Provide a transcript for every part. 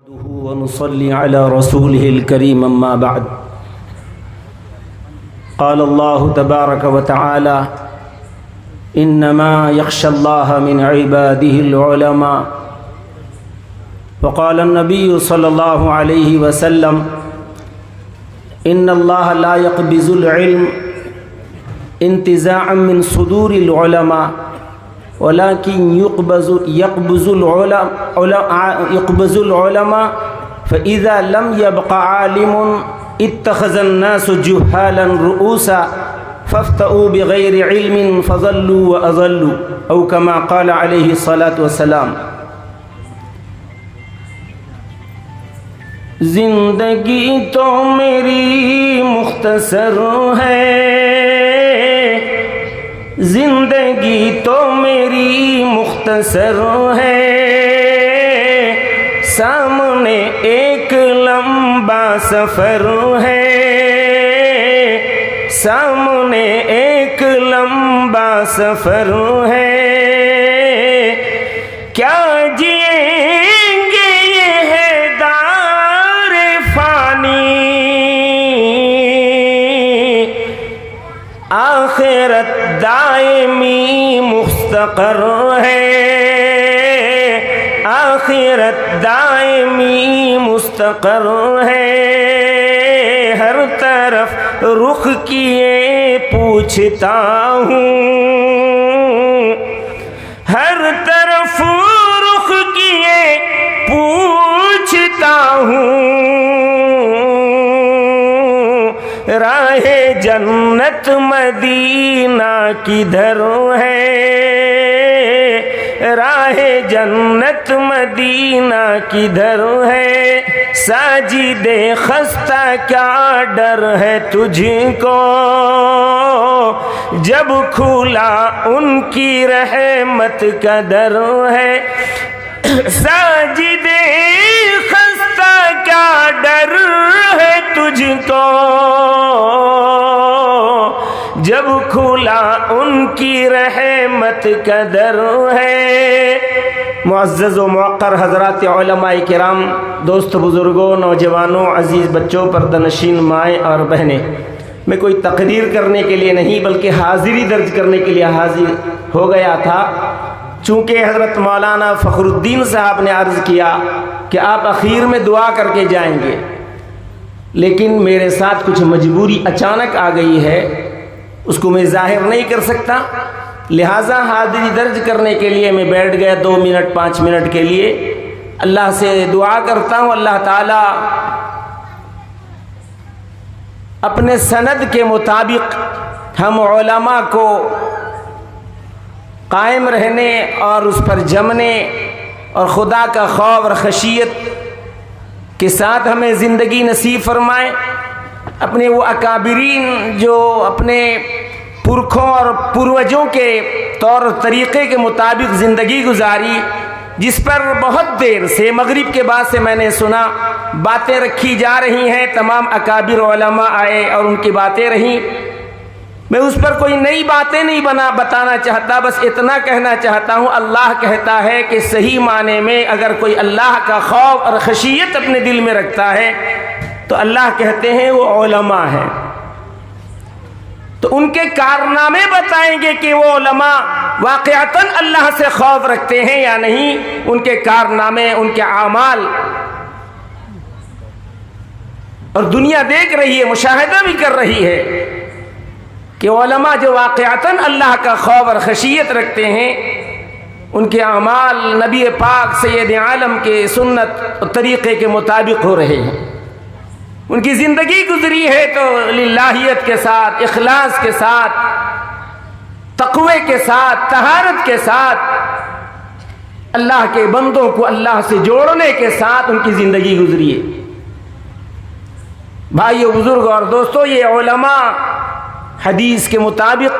ونصلي على رسوله الكريم أما بعد قال الله تبارك وتعالى إنما يخشى الله من عباده العلماء وقال النبي صلى الله عليه وسلم إن الله لا يقبض العلم انتزاعا من صدور العلماء ولكن يقبض العلماء فإذا لم يبق عالم اتخذ الناس جهالا رؤوسا فافتؤوا بغير علم فضلوا وأضلوا أو كما قال عليه الصلاة والسلام۔ زندگی تو میری مختصر ہے، زندگی تو میری مختصر ہے، سامنے ایک لمبا سفر ہے، سامنے ایک لمبا سفر ہے، کیا جئیں گے یہ ہے دار فانی، آخرت دائمی مستقر ہے، آخرت دائمی مستقر ہے، ہر طرف رخ کیے پوچھتا ہوں، ہر طرف رخ کیے پوچھتا ہوں، راہ جنت مدینہ کدھر ہے، راہ جنت مدینہ کدھر ہے، ساجد خستہ کیا ڈر ہے تجھ کو، جب کھولا ان کی رحمت کا در ہے، ساجد خستہ کیا ڈر ہے تجھ کو، جب کھولا ان کی رحمت کا در ہے۔ معزز و موقر حضرات علماء کرام، دوست بزرگوں، نوجوانوں، عزیز بچوں، پردہ نشین مائیں اور بہنیں، میں کوئی تقریر کرنے کے لیے نہیں بلکہ حاضری درج کرنے کے لیے حاضر ہو گیا تھا، چونکہ حضرت مولانا فخر الدین صاحب نے عرض کیا کہ آپ اخیر میں دعا کر کے جائیں گے، لیکن میرے ساتھ کچھ مجبوری اچانک آ گئی ہے، اس کو میں ظاہر نہیں کر سکتا، لہٰذا حاضری درج کرنے کے لیے میں بیٹھ گیا 2 منٹ 5 منٹ کے لیے۔ اللہ سے دعا کرتا ہوں اللہ تعالیٰ اپنے سند کے مطابق ہم علماء کو قائم رہنے اور اس پر جمنے اور خدا کا خوف اور خشیت کے ساتھ ہمیں زندگی نصیب فرمائے۔ اپنے وہ اکابرین جو اپنے پرکھوں اور پروجوں کے طور طریقے کے مطابق زندگی گزاری، جس پر بہت دیر سے مغرب کے بعد سے میں نے سنا باتیں رکھی جا رہی ہیں، تمام اکابر علماء آئے اور ان کی باتیں رہیں، میں اس پر کوئی نئی باتیں نہیں بتانا چاہتا، بس اتنا کہنا چاہتا ہوں، اللہ کہتا ہے کہ صحیح معنی میں اگر کوئی اللہ کا خوف اور خشیت اپنے دل میں رکھتا ہے تو اللہ کہتے ہیں وہ علماء ہیں۔ تو ان کے کارنامے بتائیں گے کہ وہ علماء واقعتاً اللہ سے خوف رکھتے ہیں یا نہیں، ان کے کارنامے، ان کے اعمال، اور دنیا دیکھ رہی ہے، مشاہدہ بھی کر رہی ہے کہ علماء جو واقعتاً اللہ کا خوف اور خشیت رکھتے ہیں، ان کے اعمال نبی پاک سید عالم کے سنت اور طریقے کے مطابق ہو رہے ہیں، ان کی زندگی گزری ہے تو للہیت کے ساتھ، اخلاص کے ساتھ، تقوی کے ساتھ، طہارت کے ساتھ، اللہ کے بندوں کو اللہ سے جوڑنے کے ساتھ ان کی زندگی گزری ہے۔ بھائیو، بزرگ اور دوستو، یہ علماء حدیث کے مطابق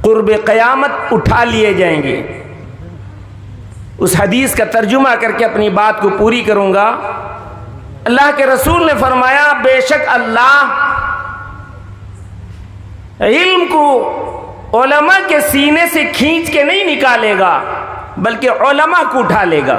قرب قیامت اٹھا لیے جائیں گے۔ اس حدیث کا ترجمہ کر کے اپنی بات کو پوری کروں گا۔ اللہ کے رسول نے فرمایا، بے شک اللہ علم کو علماء کے سینے سے کھینچ کے نہیں نکالے گا بلکہ علماء کو اٹھا لے گا۔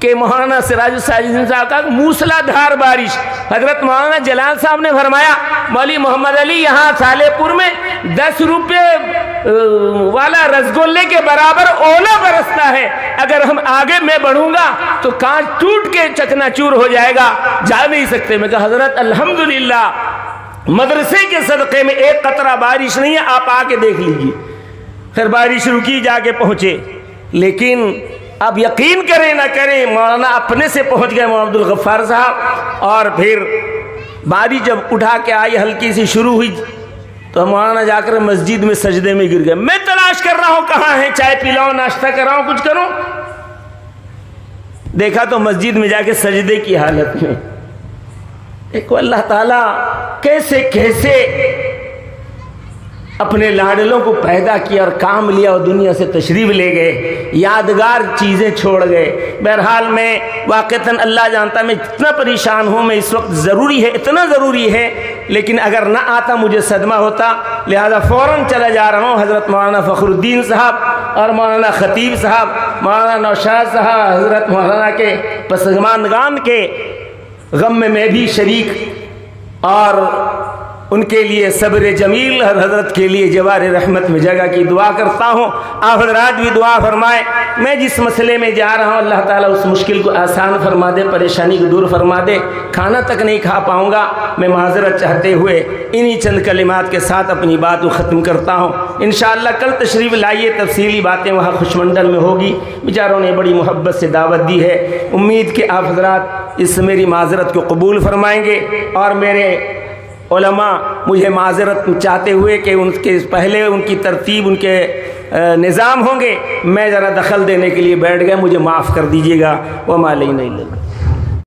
کہ مولانا سراج الساجدین صاحب کا موسلا دھار بارش. حضرت مولانا جلال صاحب نے فرمایا مولوی محمد علی یہاں سالے پور میں 10 روپے والا رسگلے کے برابر اولا برستا ہے. اگر ہم آگے میں بڑھوں گا تو کانچ ٹوٹ کے چکنا چور ہو جائے گا, جا نہیں سکتے. میں کہا حضرت الحمدللہ مدرسے کے صدقے میں ایک قطرہ بارش نہیں ہے, آپ آ کے دیکھ لیجیے. پھر بارش رکی, جا کے پہنچے. لیکن اب یقین کریں نہ کریں مولانا اپنے سے پہنچ گئے مولانا عبدالغفار صاحب, اور پھر بارش جب اٹھا کے آئی ہلکی سی شروع ہوئی تو مولانا جا کر مسجد میں سجدے میں گر گئے. میں تلاش کر رہا ہوں کہاں ہیں, چائے پلاؤں, ناشتہ کراؤں, کچھ کروں. دیکھا تو مسجد میں جا کے سجدے کی حالت میں. دیکھو اللہ تعالیٰ کیسے کیسے اپنے لاڈلوں کو پیدا کیا اور کام لیا اور دنیا سے تشریف لے گئے, یادگار چیزیں چھوڑ گئے. بہرحال میں واقعتاً اللہ جانتا میں اتنا پریشان ہوں, میں اس وقت ضروری ہے, اتنا ضروری ہے, لیکن اگر نہ آتا مجھے صدمہ ہوتا, لہذا فوراً چلا جا رہا ہوں. حضرت مولانا فخر الدین صاحب اور مولانا خطیب صاحب, مولانا نوشاد صاحب, حضرت مولانا کے پسماندگان کے غم میں بھی شریک, اور ان کے لیے صبر جمیل اور حضرت کے لیے جوار رحمت میں جگہ کی دعا کرتا ہوں. آپ حضرات بھی دعا فرمائیں. میں جس مسئلے میں جا رہا ہوں اللہ تعالیٰ اس مشکل کو آسان فرما دے, پریشانی کو دور فرما دے. کھانا تک نہیں کھا پاؤں گا, میں معذرت چاہتے ہوئے انہی چند کلمات کے ساتھ اپنی بات کو ختم کرتا ہوں. انشاءاللہ کل تشریف لائیے, تفصیلی باتیں وہاں خوش منڈل میں ہوگی. بیچاروں نے بڑی محبت سے دعوت دی ہے, امید کہ آپ حضرات اس میری معذرت کو قبول فرمائیں گے. اور میرے علماء مجھے معذرت چاہتے ہوئے کہ ان کے پہلے ان کی ترتیب, ان کے نظام ہوں گے, میں ذرا دخل دینے کے لیے بیٹھ گیا, مجھے معاف کر دیجیے گا. وما علینا الا البلاغ.